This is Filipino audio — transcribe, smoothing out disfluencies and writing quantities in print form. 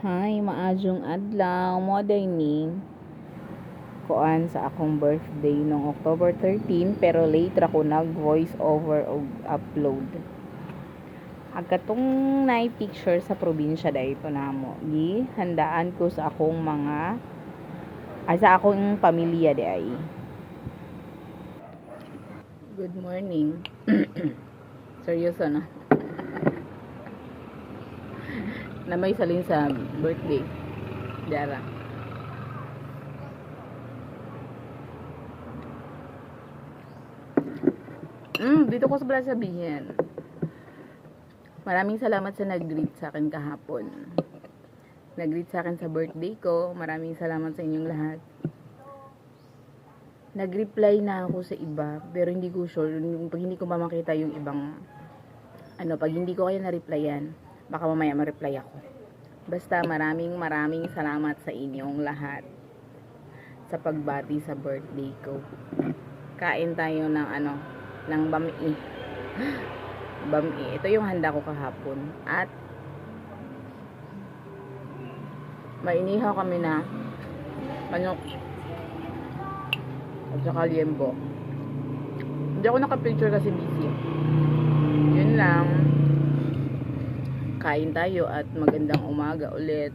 Hi, maadjong adlaw mo dining kuan sa akong birthday nung October 13 pero late ra ko nag voice over og upload. Agkatong nay picture sa probinsya dayto namo. Gi handaan ko sa akong mga sa akong pamilya di ay. Good morning. Seryoso na. Na may salin sa birthday. Dara. Dito ko sa sabihin. Maraming salamat sa nag-greet sa akin kahapon. Nag-greet sa akin sa birthday ko. Maraming salamat sa inyong lahat. Nag-reply na ako sa iba, pero hindi ko sure. Pag hindi ko makita yung ibang, pag hindi ko kayo na-replyan, baka mamaya ma-reply ako. Basta maraming salamat sa inyong lahat sa pagbati sa birthday ko. Kain tayo ng ng bami. Bami. Ito yung handa ko kahapon. At mainihaw kami na manok at saka liembo. Hindi ako nakapicture kasi busy. Yun lang. Kain tayo at magandang umaga ulit.